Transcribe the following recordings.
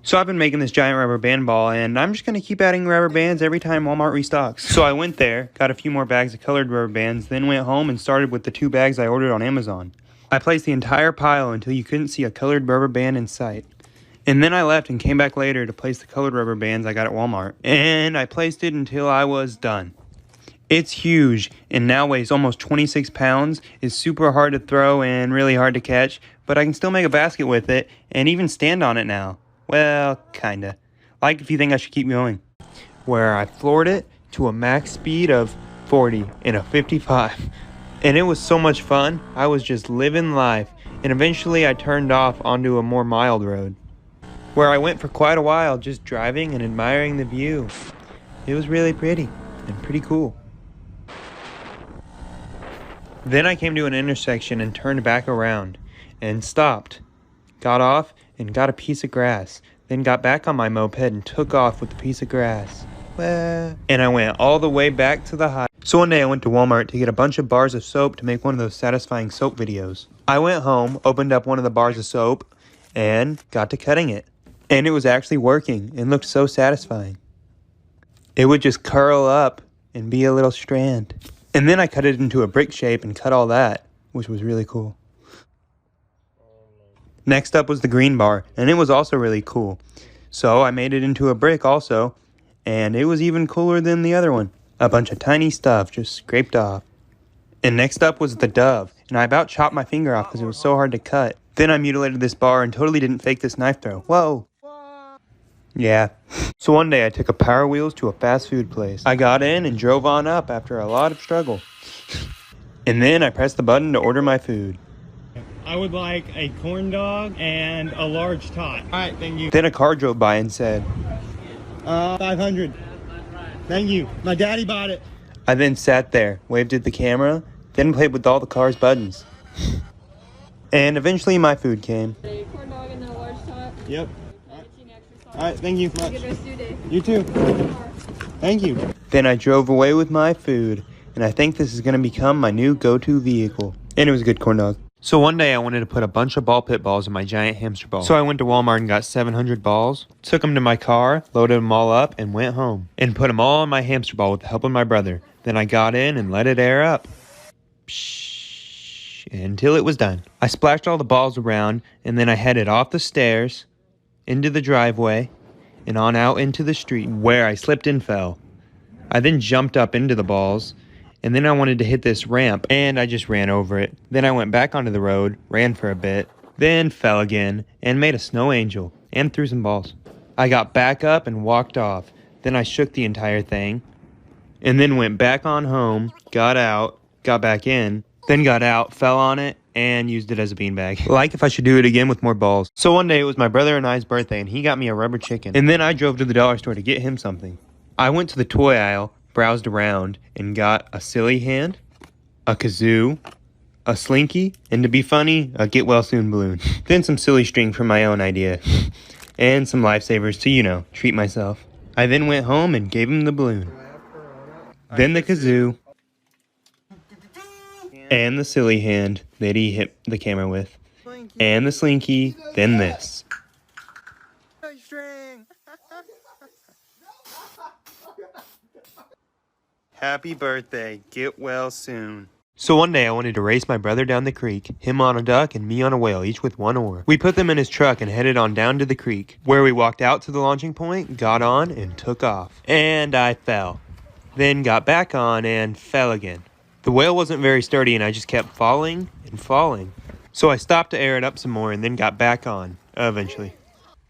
So I've been making this giant rubber band ball, and I'm just going to keep adding rubber bands every time Walmart restocks. So I went there, got a few more bags of colored rubber bands, then went home and started with the 2 bags I ordered on Amazon. I placed the entire pile until you couldn't see a colored rubber band in sight. And then I left and came back later to place the colored rubber bands I got at Walmart. And I placed it until I was done. It's huge and now weighs almost 26 pounds, is super hard to throw and really hard to catch, but I can still make a basket with it and even stand on it now. Well, kinda. Like if you think I should keep going. Where I floored it to a max speed of 40 in a 55. And it was so much fun, I was just living life. And eventually I turned off onto a more mild road, where I went for quite a while just driving and admiring the view. It was really pretty and pretty cool. Then I came to an intersection and turned back around and stopped, got off and got a piece of grass, then got back on my moped and took off with the piece of grass. Well, and I went all the way back to the high. So one day I went to Walmart to get a bunch of bars of soap to make one of those satisfying soap videos. I went home, opened up one of the bars of soap, and got to cutting it. And it was actually working and looked so satisfying. It would just curl up and be a little strand. And then I cut it into a brick shape and cut all that, which was really cool. Next up was the green bar, and it was also really cool. So I made it into a brick also, and it was even cooler than the other one. A bunch of tiny stuff just scraped off. And next up was the dove, and I about chopped my finger off because it was so hard to cut. Then I mutilated this bar and totally didn't fake this knife throw. Whoa! Yeah. So one day I took a Power Wheels to a fast food place. I got in and drove on up after a lot of struggle. And then I pressed the button to order my food. I would like a corn dog and a large tot. All right, thank you. Then a car drove by and said, 500. Thank you. My daddy bought it. I then sat there, waved at the camera, then played with all the car's buttons. And eventually my food came. A corn dog and a large tot. Yep. All right, thank you much. Have a good rest of your day. You too. Thank you. Then I drove away with my food, and I think this is going to become my new go-to vehicle. And it was a good corn dog. So one day I wanted to put a bunch of ball pit balls in my giant hamster ball. So I went to Walmart and got 700 balls, took them to my car, loaded them all up, and went home. And put them all in my hamster ball with the help of my brother. Then I got in and let it air up. Psh, until it was done. I splashed all the balls around, and then I headed off the stairs, into the driveway, and on out into the street, where I slipped and fell. I then jumped up into the balls, and then I wanted to hit this ramp, and I just ran over it. Then I went back onto the road, ran for a bit, then fell again, and made a snow angel, and threw some balls. I got back up and walked off. Then I shook the entire thing, and then went back on home, got out, got back in, then got out, fell on it, and used it as a beanbag. Like if I should do it again with more balls. So one day it was my brother and I's birthday, and he got me a rubber chicken. And then I drove to the dollar store to get him something. I went to the toy aisle, browsed around, and got a silly hand, a kazoo, a slinky, and to be funny, a get well soon balloon. Then some silly string from my own idea. And some lifesavers to, you know, treat myself. I then went home and gave him the balloon. Then the kazoo. And the silly hand that he hit the camera with. And the slinky, then this. Happy birthday, get well soon. So one day I wanted to race my brother down the creek, him on a duck and me on a whale, each with one oar. We put them in his truck and headed on down to the creek, where we walked out to the launching point, got on, and took off. And I fell. Then got back on and fell again. The whale wasn't very sturdy and I just kept falling and falling. So I stopped to air it up some more and then got back on, eventually.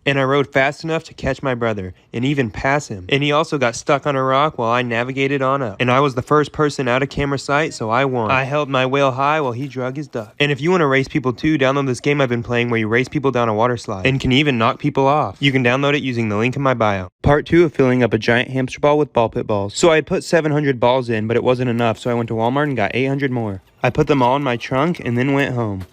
And I rode fast enough to catch my brother and even pass him. And he also got stuck on a rock while I navigated on up. And I was the first person out of camera sight, so I won. I held my whale high while he drug his duck. And if you want to race people too, download this game I've been playing where you race people down a water slide and can even knock people off. You can download it using the link in my bio. Part 2 of filling up a giant hamster ball with ball pit balls. So I had put 700 balls in, but it wasn't enough, so I went to Walmart and got 800 more. I put them all in my trunk and then went home.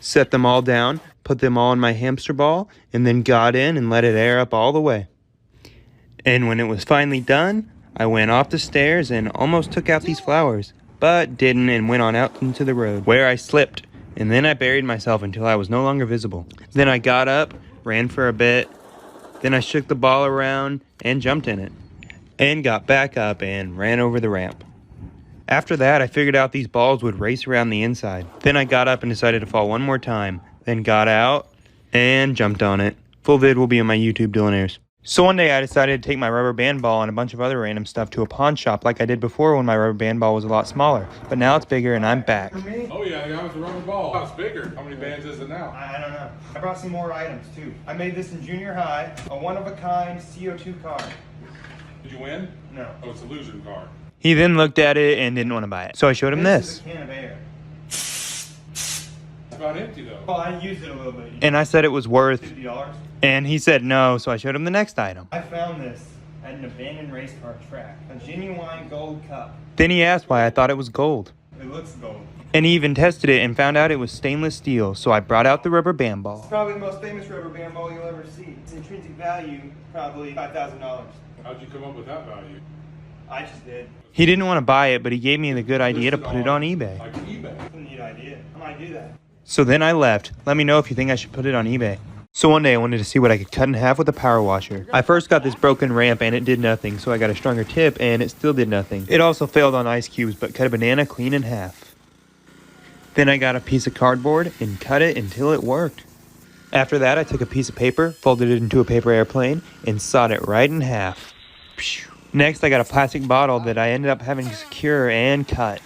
Set them all down, put them all in my hamster ball, and then got in and let it air up all the way. And when it was finally done, I went off the stairs and almost took out these flowers, but didn't and went on out into the road, where I slipped, and then I buried myself until I was no longer visible. Then I got up, ran for a bit, Then I shook the ball around and jumped in it, and got back up and ran over the ramp. After that, I figured out these balls would race around the inside. Then I got up and decided to fall one more time, then got out and jumped on it. Full vid will be on my YouTube doing Ayres. So one day I decided to take my rubber band ball and a bunch of other random stuff to a pawn shop like I did before when my rubber band ball was a lot smaller. But now it's bigger and I'm back. Oh yeah, that was a rubber ball. It's bigger. How many bands is it now? I don't know. I brought some more items too. I made this in junior high, a one-of-a-kind CO2 car. Did you win? No. Oh, it's a loser car. He then looked at it and didn't want to buy it. So I showed him This is this. a can of air. It's about empty though. Well, I used it a little bit. And I said it was worth, $50. and he said no, so I showed him the next item. I found this at an abandoned race car track. A genuine gold cup. Then he asked why I thought it was gold. It looks gold. And he even tested it and found out it was stainless steel, so I brought out the rubber band It's ball. probably the most famous rubber band ball you'll ever see. Its intrinsic value, probably $5,000. How'd you come up with that value? I just did. He didn't want to buy it, but he gave me the good idea to put it on eBay. Like eBay. That's a neat idea. I might do that. So then I left. Let me know if you think I should put it on eBay. So one day I wanted to see what I could cut in half with a power washer. I first got this broken ramp and it did nothing, so I got a stronger tip and it still did nothing. It also failed on ice cubes, but cut a banana clean in half. Then I got a piece of cardboard and cut it until it worked. After that, I took a piece of paper, folded it into a paper airplane, and sawed it right in half. Phew. Next, I got a plastic bottle that I ended up having to secure and cut.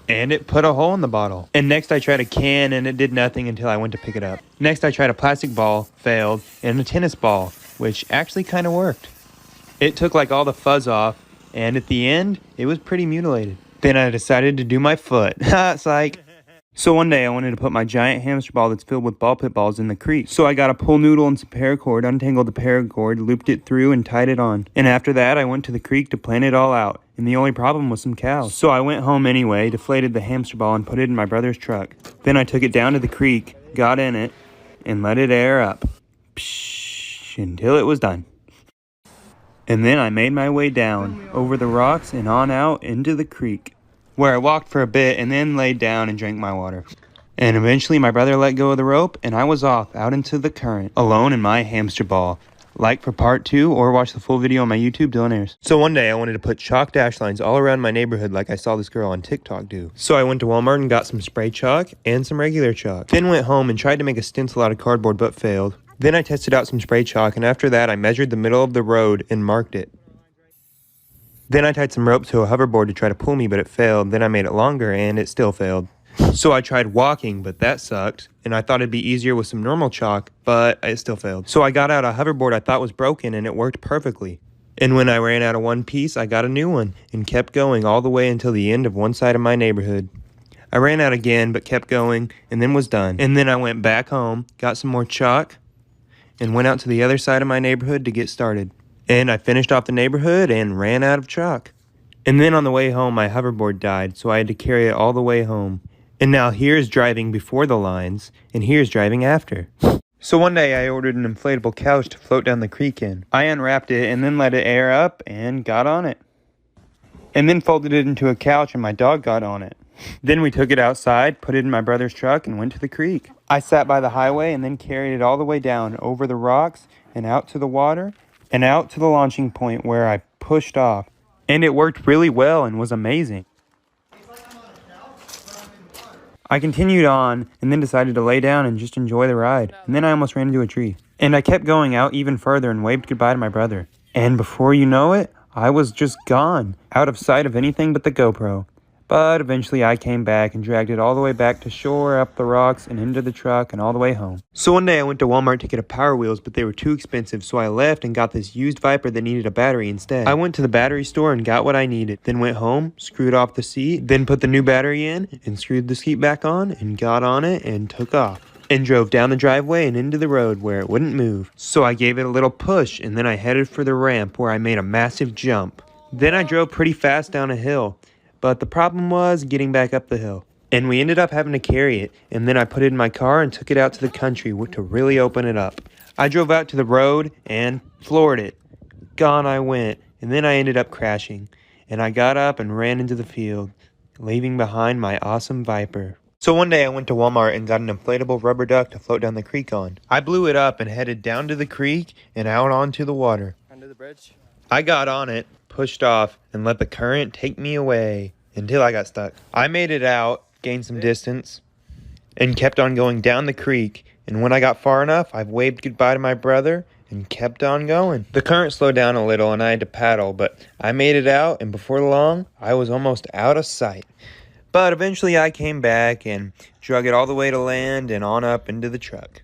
And it put a hole in the bottle. And next I tried a can and it did nothing until I went to pick it up. Next I tried a plastic ball, failed, and a tennis ball, which actually kind of worked. It took like all the fuzz off, and at the end, it was pretty mutilated. Then I decided to do my foot. Ha, psych. So one day I wanted to put my giant hamster ball that's filled with ball pit balls in the creek. So I got a pull noodle and some paracord, untangled the paracord, looped it through, and tied it on. And after that, I went to the creek to plan it all out. And the only problem was some cows. So I went home anyway, deflated the hamster ball, and put it in my brother's truck. Then I took it down to the creek, got in it, and let it air up. Psh, until it was done. And then I made my way down, over the rocks and on out into the creek, where I walked for a bit and then laid down and drank my water. And eventually my brother let go of the rope and I was off out into the current, alone in my hamster ball. Like for part 2 or watch the full video on my YouTube doing Ayres. So one day I wanted to put chalk dash lines all around my neighborhood like I saw this girl on TikTok do. So I went to Walmart and got some spray chalk and some regular chalk. Then went home and tried to make a stencil out of cardboard but failed. Then I tested out some spray chalk and after that I measured the middle of the road and marked it. Then I tied some rope to a hoverboard to try to pull me, but it failed. Then I made it longer, and it still failed. So I tried walking, but that sucked. And I thought it'd be easier with some normal chalk, but it still failed. So I got out a hoverboard I thought was broken, and it worked perfectly. And when I ran out of one piece, I got a new one, and kept going all the way until the end of one side of my neighborhood. I ran out again, but kept going, and then was done. And then I went back home, got some more chalk, and went out to the other side of my neighborhood to get started. And I finished off the neighborhood and ran out of chalk. And then on the way home, my hoverboard died, so I had to carry it all the way home. And now here's driving before the lines, and here's driving after. So one day I ordered an inflatable couch to float down the creek in. I unwrapped it and then let it air up and got on it. And then folded it into a couch and my dog got on it. Then we took it outside, put it in my brother's truck, and went to the creek. I sat by the highway and then carried it all the way down over the rocks and out to the water, and out to the launching point where I pushed off. And it worked really well and was amazing. I continued on and then decided to lay down and just enjoy the ride. And then I almost ran into a tree. And I kept going out even further and waved goodbye to my brother. And before you know it, I was just gone, out of sight of anything but the GoPro. But eventually I came back and dragged it all the way back to shore, up the rocks, and into the truck, and all the way home. So one day I went to Walmart to get a Power Wheels, but they were too expensive, so I left and got this used Viper that needed a battery instead. I went to the battery store and got what I needed, then went home, screwed off the seat, then put the new battery in, and screwed the seat back on, and got on it, and took off. And drove down the driveway and into the road where it wouldn't move. So I gave it a little push, and then I headed for the ramp where I made a massive jump. Then I drove pretty fast down a hill. But the problem was getting back up the hill. And we ended up having to carry it, and then I put it in my car and took it out to the country to really open it up. I drove out to the road and floored it. Gone I went, and then I ended up crashing. And I got up and ran into the field, leaving behind my awesome Viper. So one day I went to Walmart and got an inflatable rubber duck to float down the creek on. I blew it up and headed down to the creek and out onto the water. Under the bridge. I got on it, pushed off, and let the current take me away until I got stuck. I made it out, gained some distance, and kept on going down the creek. And when I got far enough, I waved goodbye to my brother and kept on going. The current slowed down a little and I had to paddle, but I made it out, and before long, I was almost out of sight. But eventually I came back and drug it all the way to land and on up into the truck.